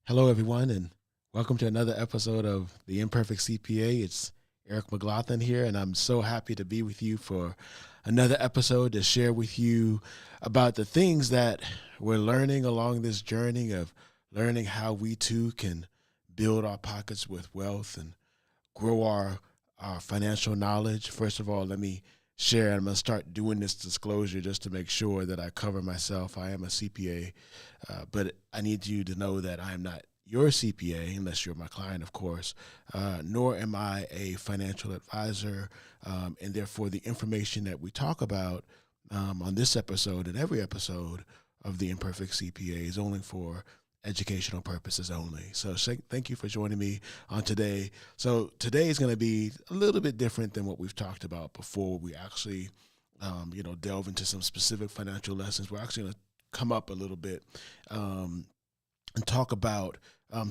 Hello, everyone, and welcome to another episode of the Imperfect CPA. It's Eric McLaughlin here, and I'm so happy to be with you for another episode to share with you about the things that we're learning along this journey of learning how we too can build our pockets with wealth and grow our financial knowledge. First of all, let me share. I'm going to start doing this disclosure just to make sure that I cover myself. I am a CPA, but I need you to know that I am not your CPA, unless you're my client, of course, nor am I a financial advisor. And therefore, the information that we talk about on this episode and every episode of the Imperfect CPA is only for educational purposes only. So thank you for joining me on today. So today is going to be a little bit different than what we've talked about before. We actually, delve into some specific financial lessons. We're actually going to come up a little bit and talk about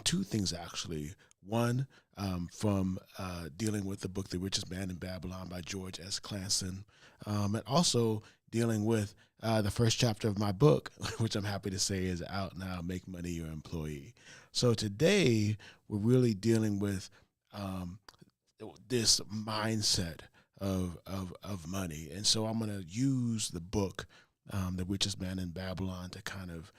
two things actually. One, from dealing with the book The Richest Man in Babylon by George S. Clanson, and also dealing with the first chapter of my book, which I'm happy to say is out now, Make Money Your Employee. So today we're really dealing with this mindset of money. And so I'm going to use the book, The Richest Man in Babylon, to kind of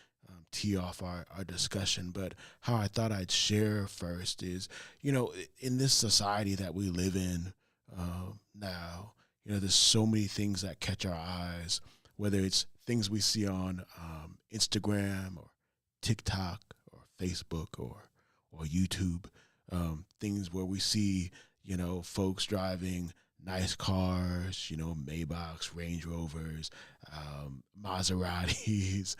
tee off our discussion. But how I thought I'd share first is, in this society that we live in now, there's so many things that catch our eyes, whether it's things we see on Instagram or TikTok or Facebook or YouTube, things where we see, folks driving nice cars, Maybachs, Range Rovers, Maseratis,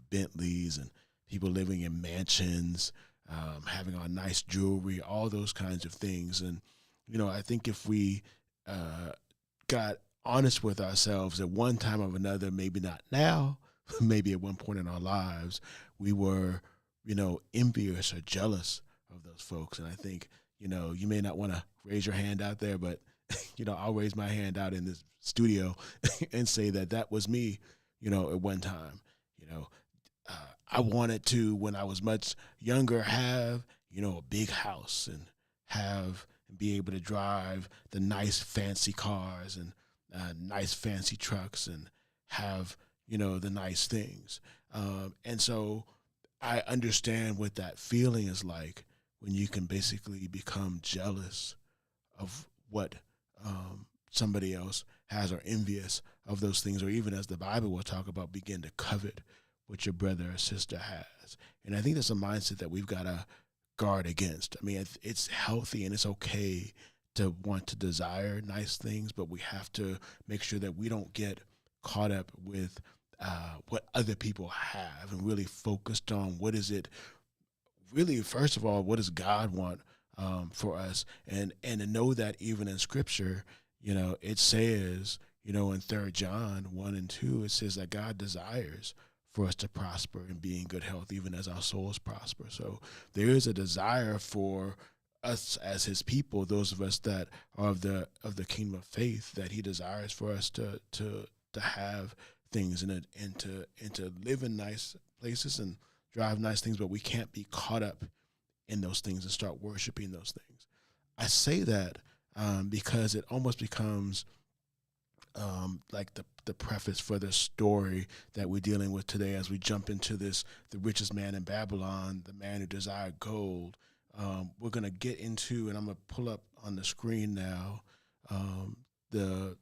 Bentleys, and people living in mansions, having on nice jewelry, all those kinds of things. And, I think if we got honest with ourselves at one time or another, maybe not now, maybe at one point in our lives, we were, envious or jealous of those folks. And I think, you may not want to raise your hand out there, but I'll raise my hand out in this studio and say that was me, at one time. You know, I wanted to, when I was much younger, have, a big house and be able to drive the nice fancy cars and nice fancy trucks and have, the nice things. And so I understand what that feeling is like when you can basically become jealous of what somebody else has or envious of those things, or even as the Bible will talk about, begin to covet what your brother or sister has. And I think that's a mindset that we've got to guard against. I mean, it's healthy and it's okay to want to desire nice things, but we have to make sure that we don't get caught up with what other people have and really focused on what is it really, first of all, what does God want for us? And to know that even in Scripture, it says, in 3 John 1 and 2, it says that God desires for us to prosper and be in good health, even as our souls prosper. So there is a desire for us as His people, those of us that are of the kingdom of faith, that He desires for us to have things and to live in nice places and drive nice things, but we can't be caught up in those things and start worshiping those things. I say that because it almost becomes like the preface for the story that we're dealing with today as we jump into this, the richest man in Babylon, the man who desired gold. We're going to get into, and I'm going to pull up on the screen now, the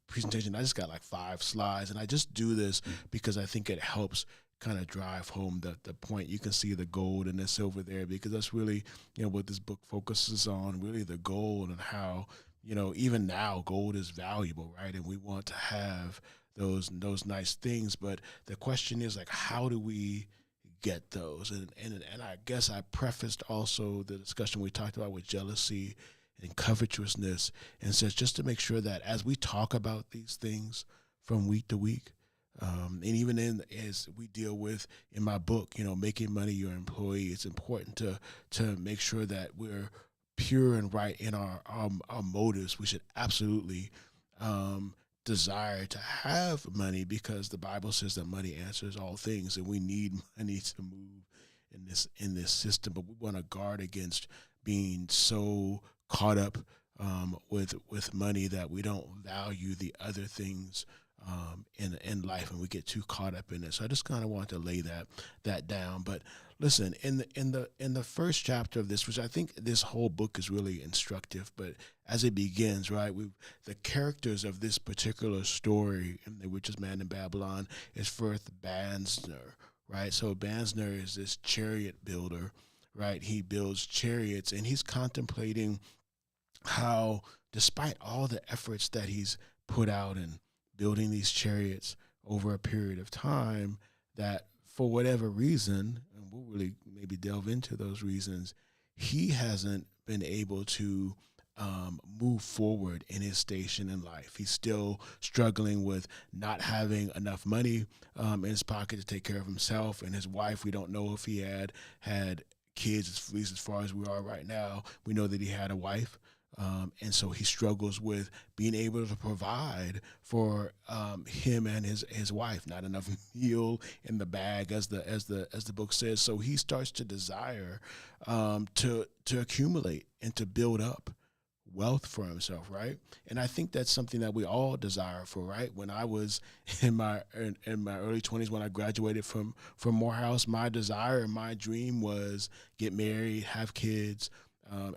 presentation. I just got like 5 slides, and I just do this because I think it helps kind of drive home the point. You can see the gold and the silver there because that's really, what this book focuses on, really the gold and how, even now gold is valuable, right? And we want to have those nice things. But the question is, like, how do we get those? And I guess I prefaced also the discussion we talked about with jealousy and covetousness, and says just to make sure that as we talk about these things from week to week, and even as we deal with in my book, making money your employee, it's important to make sure that we're pure and right in our motives. We should absolutely desire to have money because the Bible says that money answers all things, and we need money to move in this system, but we want to guard against being so caught up with money that we don't value the other things in life, and we get too caught up in it. So I just kind of want to lay that down. But listen, in the first chapter of this, which I think this whole book is really instructive, but as it begins, right, the characters of this particular story in The Richest Man in Babylon is first Banzner, right? So Banzner is this chariot builder, right? He builds chariots, and he's contemplating how, despite all the efforts that he's put out in building these chariots over a period of time, that for whatever reason, and we'll really maybe delve into those reasons, he hasn't been able to move forward in his station in life. He's still struggling with not having enough money in his pocket to take care of himself and his wife. We don't know if he had kids, at least as far as we are right now. We know that he had a wife. And so he struggles with being able to provide for him and his wife. Not enough meal in the bag, as the book says. So he starts to desire to accumulate and to build up wealth for himself, right? And I think that's something that we all desire for, right? When I was in my early 20s, when I graduated from Morehouse, my desire and my dream was get married, have kids,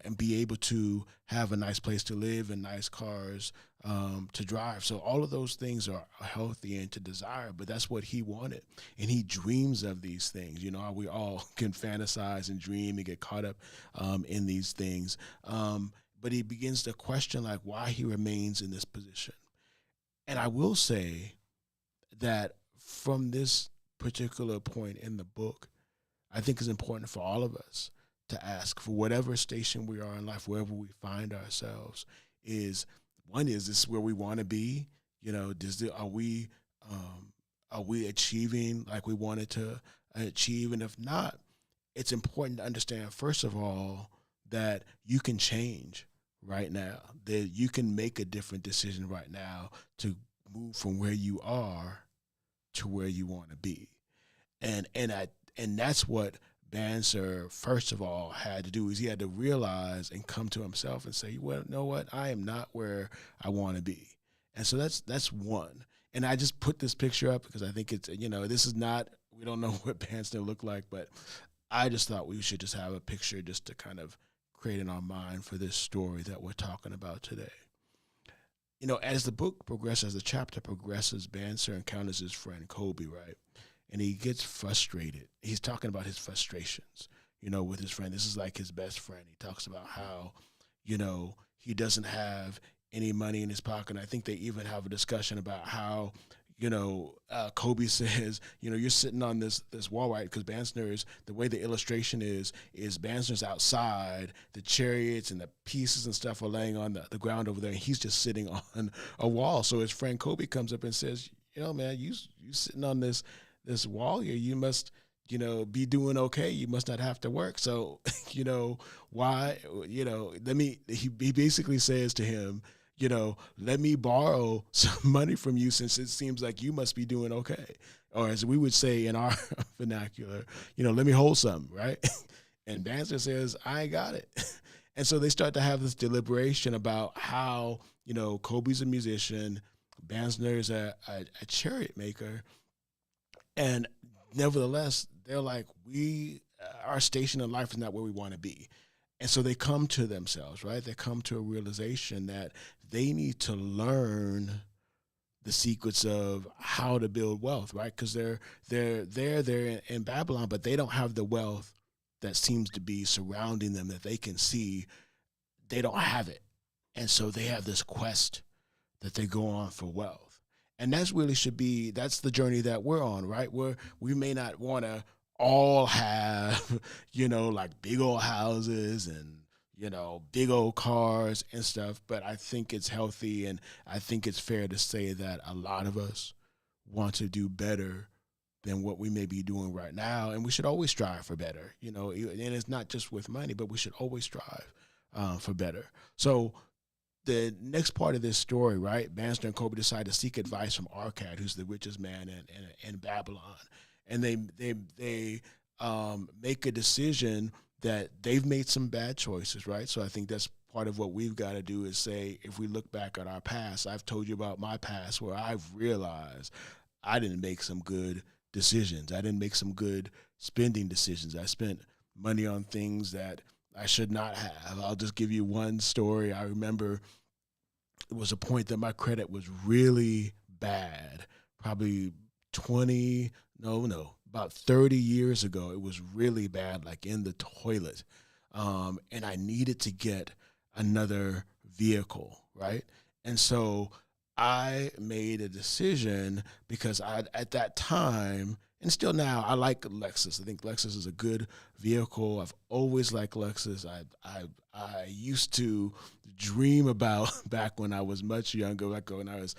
and be able to have a nice place to live and nice cars to drive. So all of those things are healthy and to desire, but that's what he wanted. And he dreams of these things. You know, we all can fantasize and dream and get caught up in these things. But he begins to question, like, why he remains in this position. And I will say that from this particular point in the book, I think it's important for all of us to ask, for whatever station we are in life, wherever we find ourselves, is this where we want to be? You know, are we achieving like we wanted to achieve? And if not, it's important to understand, first of all, that you can change right now, that you can make a different decision right now to move from where you are to where you want to be. And that's what Banzer, first of all, had to do, is he had to realize and come to himself and say, well, you know what? I am not where I want to be. And so that's one. And I just put this picture up because I think it's, this is not, we don't know what Banzer looked like, but I just thought we should just have a picture just to kind of create in our mind for this story that we're talking about today. As the book progresses, as the chapter progresses, Banzer encounters his friend Kobe, right? And he gets frustrated. He's talking about his frustrations, with his friend. This is like his best friend. He talks about how, he doesn't have any money in his pocket. And I think they even have a discussion about how, Kobe says, you're sitting on this wall, right? Because Banzner, the way the illustration is Banzner's outside, the chariots and the pieces and stuff are laying on the ground over there, and he's just sitting on a wall. So his friend Kobe comes up and says, man, you sitting on this wall here, you must, be doing okay. You must not have to work. So, why, he basically says to him, let me borrow some money from you since it seems like you must be doing okay. Or as we would say in our vernacular, let me hold something, right? And Banzer says, I ain't got it. And so they start to have this deliberation about how, Kobe's a musician, Banzer is a chariot maker. And nevertheless, they're like, our station in life is not where we want to be. And so they come to themselves, right? They come to a realization that they need to learn the secrets of how to build wealth, right? Because they're in Babylon, but they don't have the wealth that seems to be surrounding them that they can see. They don't have it. And so they have this quest that they go on for wealth. And that's the journey that we're on, right? We may not want to all have, like big old houses and, big old cars and stuff. But I think it's healthy, and I think it's fair to say that a lot of us want to do better than what we may be doing right now. And we should always strive for better, and it's not just with money, but we should always strive for better. So the next part of this story, right, Banzer and Kobe decide to seek advice from Arcad, who's the richest man in Babylon. And they make a decision that they've made some bad choices, right? So I think that's part of what we've got to do is say, if we look back at our past, I've told you about my past where I've realized I didn't make some good decisions. I didn't make some good spending decisions. I spent money on things that I should not have. I'll just give you one story. I remember it was a point that my credit was really bad, probably 20, no, about 30 years ago. It was really bad, like in the toilet. And I needed to get another vehicle, right? And so I made a decision because at that time, and still now, I like Lexus. I think Lexus is a good vehicle. I've always liked Lexus. I used to dream about back when I was much younger, like when I was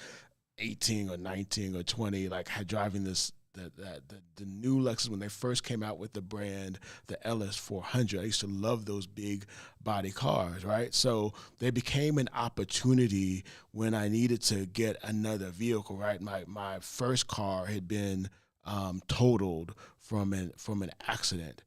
18 or 19 or 20, like had driving this the new Lexus when they first came out with the brand, the LS 400. I used to love those big body cars, right? So they became an opportunity when I needed to get another vehicle, right? My first car had been totaled from an accident.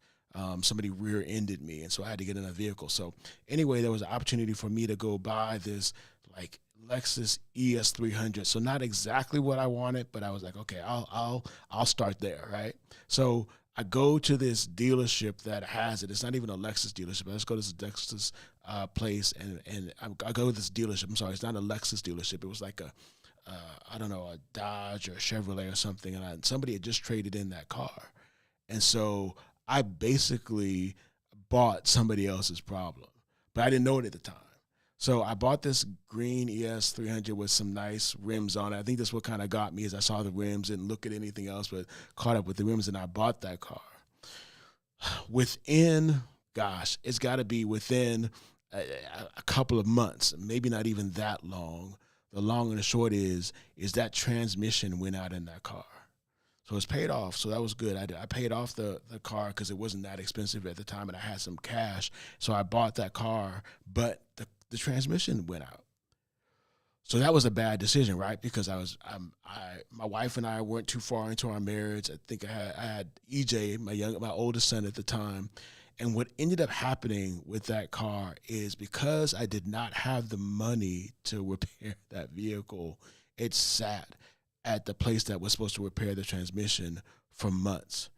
Somebody rear-ended me, and so I had to get in a vehicle. So anyway, there was an opportunity for me to go buy this like Lexus ES 300. So not exactly what I wanted, but I was like, okay, I'll start there, right? So I go to this dealership that has it. It's not even a Lexus dealership. Let's go to this Lexus place, and I go to this dealership. I'm sorry, it's not a Lexus dealership. It was like I don't know, a Dodge or a Chevrolet or something, and somebody had just traded in that car. And so I basically bought somebody else's problem, but I didn't know it at the time. So I bought this green ES 300 with some nice rims on it. I think that's what kind of got me is I saw the rims, didn't look at anything else, but caught up with the rims, and I bought that car. Within, gosh, it's got to be within a couple of months, maybe not even that long. The long and the short is that transmission went out in that car. So it's paid off. So that was good. I paid off the car because it wasn't that expensive at the time, and I had some cash. So I bought that car, but the transmission went out. So that was a bad decision, right? Because my wife and I weren't too far into our marriage. I think I had EJ, my oldest son at the time. And what ended up happening with that car is because I did not have the money to repair that vehicle, it sat at the place that was supposed to repair the transmission for months.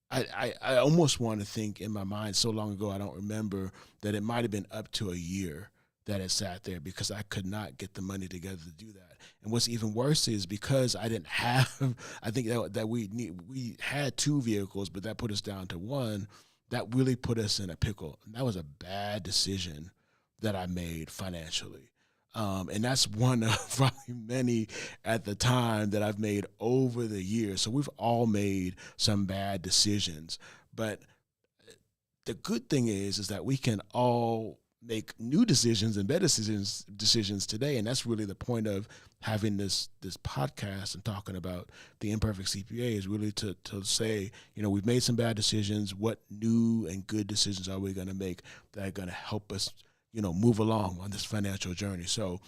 I almost want to think in my mind so long ago, I don't remember, that it might have been up to a year that it sat there because I could not get the money together to do that. And what's even worse is because I didn't have, I think that we had two vehicles, but that put us down to one. That really put us in a pickle. And that was a bad decision that I made financially. And that's one of probably many at the time that I've made over the years. So we've all made some bad decisions. But the good thing is that we can all make new decisions and better decisions today. And that's really the point of having this podcast and talking about the Imperfect CPA is really to say, we've made some bad decisions. What new and good decisions are we going to make that are going to help us, move along on this financial journey? So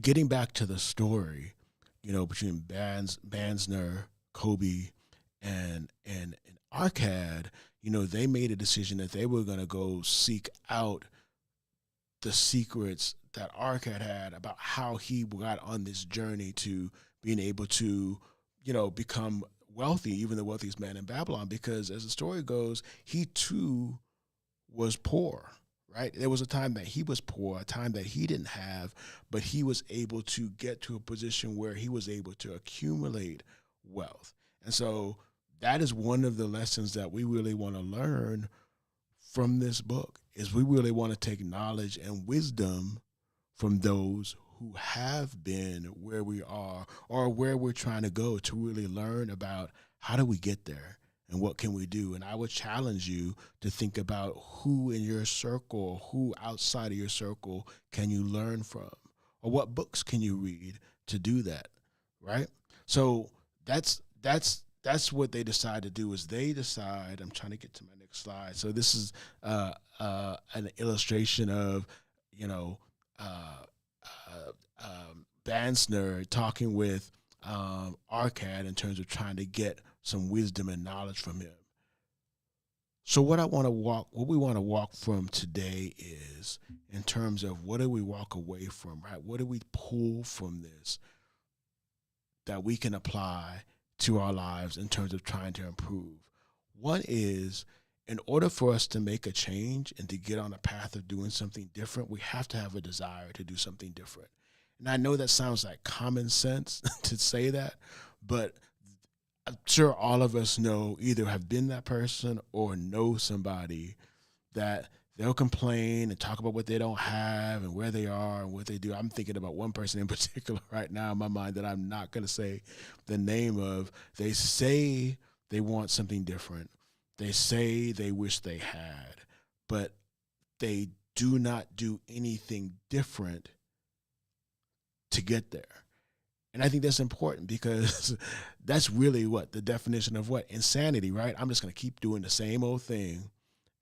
getting back to the story, between Bansner, Kobe, and Arcad, they made a decision that they were going to go seek out the secrets that Arcad had about how he got on this journey to being able to, become wealthy, even the wealthiest man in Babylon, because as the story goes, he too was poor, right? There was a time that he was poor, a time that he didn't have, but he was able to get to a position where he was able to accumulate wealth. And so that is one of the lessons that we really want to learn from this book, is we really want to take knowledge and wisdom from those who have been where we are or where we're trying to go, to really learn about how do we get there and what can we do. And I would challenge you to think about who in your circle, who outside of your circle can you learn from, or what books can you read to do that, right? So that's what they decide to do. Is they decide, I'm trying to get to my next slide. So this is an illustration of, Bansner talking with Arcad in terms of trying to get some wisdom and knowledge from him. So what we want to walk from today is in terms of what do we walk away from, right? What do we pull from this that we can apply to our lives in terms of trying to improve? One is, in order for us to make a change and to get on a path of doing something different, we have to have a desire to do something different. And I know that sounds like common sense to say that, but I'm sure all of us know, either have been that person or know somebody that they'll complain and talk about what they don't have and where they are and what they do. I'm thinking about one person in particular right now in my mind that I'm not going to say the name of. They say they want something different. They say they wish they had, but they do not do anything different to get there. And I think that's important because that's really what the definition of what insanity, right? I'm just going to keep doing the same old thing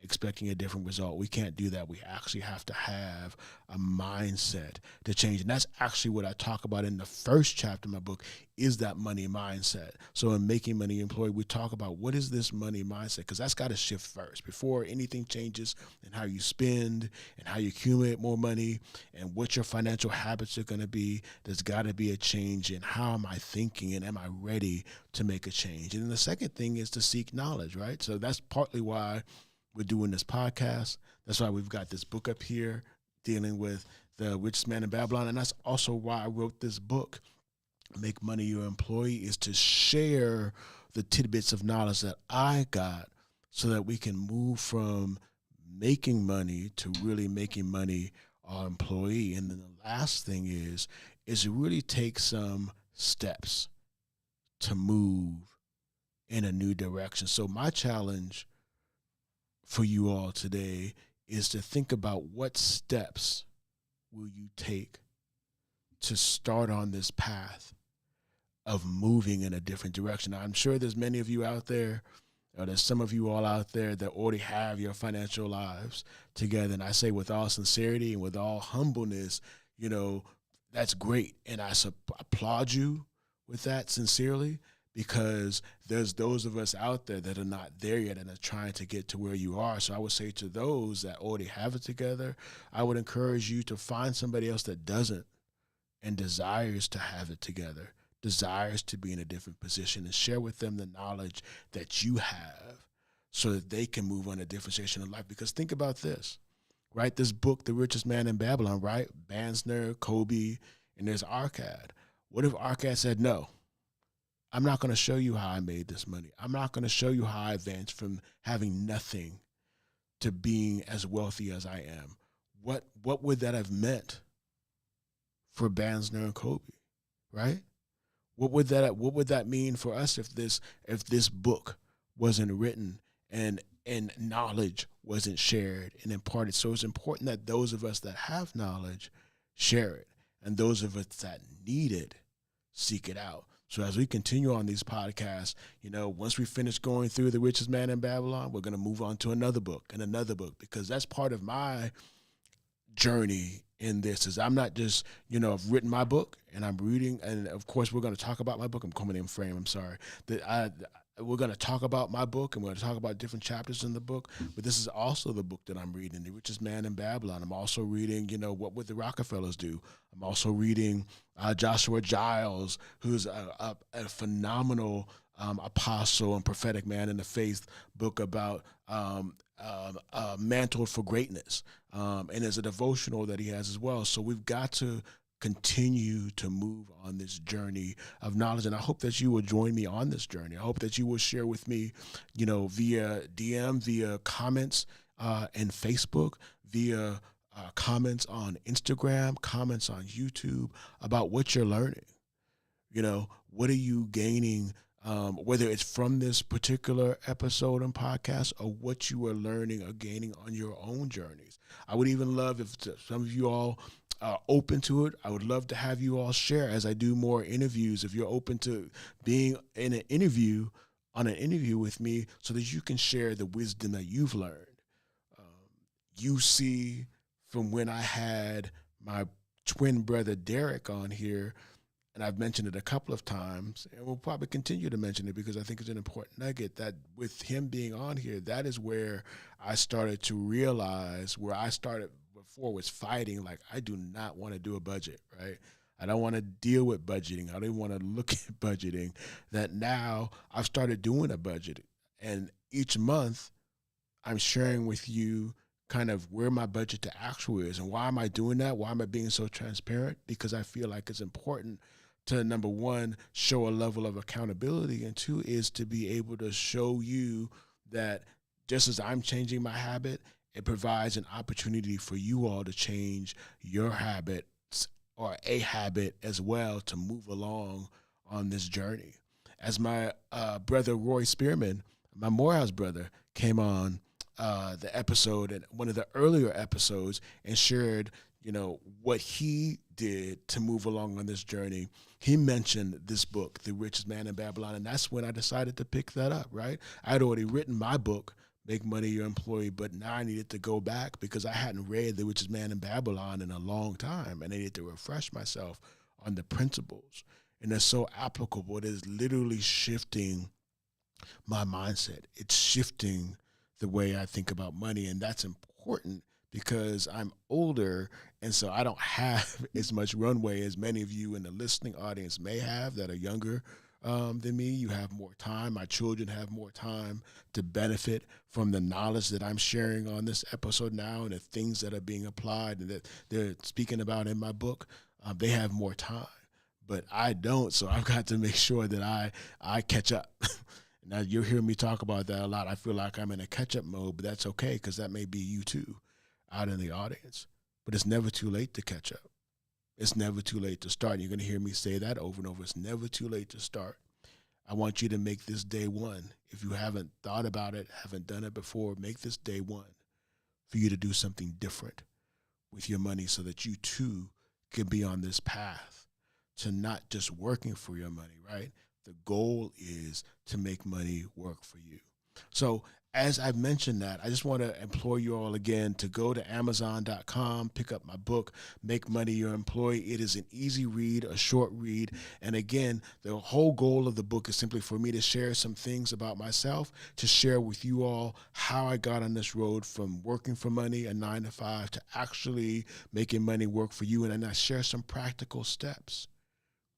expecting a different result. We can't do that. We actually have to have a mindset to change. And that's actually what I talk about in the first chapter of my book, is that money mindset. So in Making Money Employee, we talk about what is this money mindset, because that's got to shift first before anything changes in how you spend and how you accumulate more money and what your financial habits are going to be. There's got to be a change in how am I thinking and am I ready to make a change. And then the second thing is to seek knowledge, right? So that's partly why we're doing this podcast. That's why we've got this book up here dealing with the richest man in Babylon. And that's also why I wrote this book, Make Money Your Employee, is to share the tidbits of knowledge that I got so that we can move from making money to really making money our employee. And then the last thing is to really take some steps to move in a new direction. So my challenge for you all today is to think about what steps will you take to start on this path of moving in a different direction. Now, I'm sure there's many of you out there, or there's some of you all out there that already have your financial lives together. And I say with all sincerity and with all humbleness, that's great. And I applaud you with that sincerely, because there's those of us out there that are not there yet and are trying to get to where you are. So I would say to those that already have it together, I would encourage you to find somebody else that doesn't and desires to have it together, desires to be in a different position, and share with them the knowledge that you have so that they can move on a different station of life. Because think about this, right? This book, The Richest Man in Babylon, right? Bansner, Kobe, and there's Arcad. What if Arcad said, no, I'm not going to show you how I made this money. I'm not going to show you how I advanced from having nothing to being as wealthy as I am? What would that have meant for Bansner and Kobe, right? What would that mean for us if this book wasn't written and knowledge wasn't shared and imparted? So it's important that those of us that have knowledge share it, and those of us that need it seek it out. So as we continue on these podcasts, once we finish going through The Richest Man in Babylon, we're going to move on to another book and another book, because that's part of my journey in this. Is I'm not just, I've written my book and I'm reading, and of course we're going to talk about my book. I'm coming in frame. I'm sorry. We're going to talk about my book, and we're going to talk about different chapters in the book. But this is also the book that I'm reading, The Richest Man in Babylon. I'm also reading, What Would the Rockefellers Do? I'm also reading Joshua Giles, who's a phenomenal apostle and prophetic man in the faith, book about Mantled for Greatness. And there's a devotional that he has as well. So we've got to continue to move on this journey of knowledge. And I hope that you will join me on this journey. I hope that you will share with me, via DM, via comments and Facebook, via comments on Instagram, comments on YouTube, about what you're learning. What are you gaining, whether it's from this particular episode and podcast, or what you are learning or gaining on your own journeys. I would even love if some of you all are open to it. I would love to have you all share as I do more interviews. If you're open to being in an interview, with me, so that you can share the wisdom that you've learned. You see, from when I had my twin brother Derek on here, and I've mentioned it a couple of times, and we'll probably continue to mention it because I think it's an important nugget that with him being on here, that is where I started to realize where I started before was fighting. Like, I do not want to do a budget, right? I don't want to deal with budgeting. I don't want to look at budgeting. That now I've started doing a budget, and each month I'm sharing with you kind of where my budget to actual is. And why am I doing that? Why am I being so transparent? Because I feel like it's important to, number one, show a level of accountability, and two is to be able to show you that just as I'm changing my habit, it provides an opportunity for you all to change your habits or a habit as well to move along on this journey. As my brother Roy Spearman, my Morehouse brother, came on the episode and one of the earlier episodes and shared, what he did to move along on this journey. He mentioned this book, The Richest Man in Babylon, and that's when I decided to pick that up, right? I had already written my book, Make Money Your Employee, but now I needed to go back because I hadn't read The Richest Man in Babylon in a long time, and I needed to refresh myself on the principles. And it's so applicable. It is literally shifting my mindset. It's shifting the way I think about money, and that's important because I'm older, and so I don't have as much runway as many of you in the listening audience may have that are younger than me. You have more time. My children have more time to benefit from the knowledge that I'm sharing on this episode now and the things that are being applied and that they're speaking about in my book. They have more time, but I don't, so I've got to make sure that I catch up. Now, you'll hear me talk about that a lot. I feel like I'm in a catch-up mode, but that's okay because that may be you too out in the audience. But it's never too late to catch up. It's never too late to start. You're going to hear me say that over and over. It's never too late to start. I want you to make this day one. If you haven't thought about it, haven't done it before, make this day one for you to do something different with your money so that you too can be on this path to not just working for your money, right? The goal is to make money work for you. So as I've mentioned that, I just want to implore you all again to go to Amazon.com, pick up my book, Make Money Your Employee. It is an easy read, a short read. And again, the whole goal of the book is simply for me to share some things about myself, to share with you all how I got on this road from working for money, a 9 to 5, to actually making money work for you. And then I share some practical steps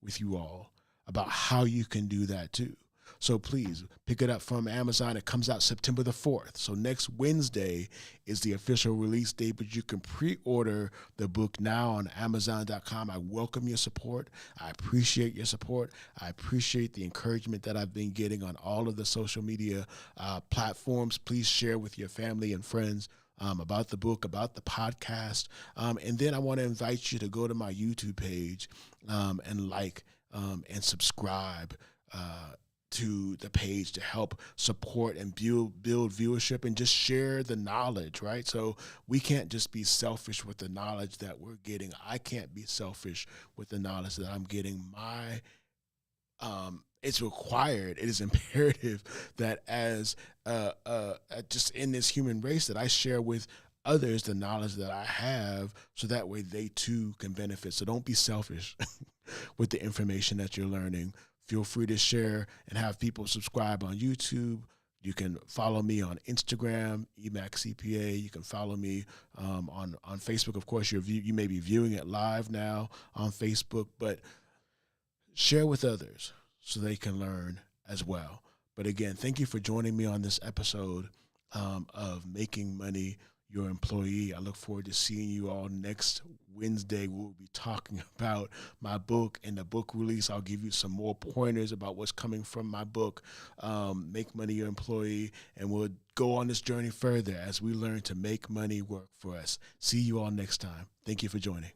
with you all about how you can do that too. So please pick it up from Amazon. It comes out September the 4th. So next Wednesday is the official release date, but you can pre-order the book now on Amazon.com. I welcome your support. I appreciate your support. I appreciate the encouragement that I've been getting on all of the social media platforms. Please share with your family and friends about the book, about the podcast. And then I want to invite you to go to my YouTube page and like and subscribe to the page to help support and build viewership and just share the knowledge, right? So we can't just be selfish with the knowledge that we're getting. I can't be selfish with the knowledge that I'm getting. It's required. It is imperative that as just in this human race that I share with others the knowledge that I have so that way they too can benefit. So don't be selfish with the information that you're learning. Feel free to share and have people subscribe on YouTube. You can follow me on Instagram, Imperfect CPA. You can follow me on Facebook. Of course, you may be viewing it live now on Facebook, but share with others so they can learn as well. But again, thank you for joining me on this episode of Making Money Your Employee. I look forward to seeing you all next Wednesday. We'll be talking about my book and the book release. I'll give you some more pointers about what's coming from my book, Make Money Your Employee, and we'll go on this journey further as we learn to make money work for us. See you all next time. Thank you for joining.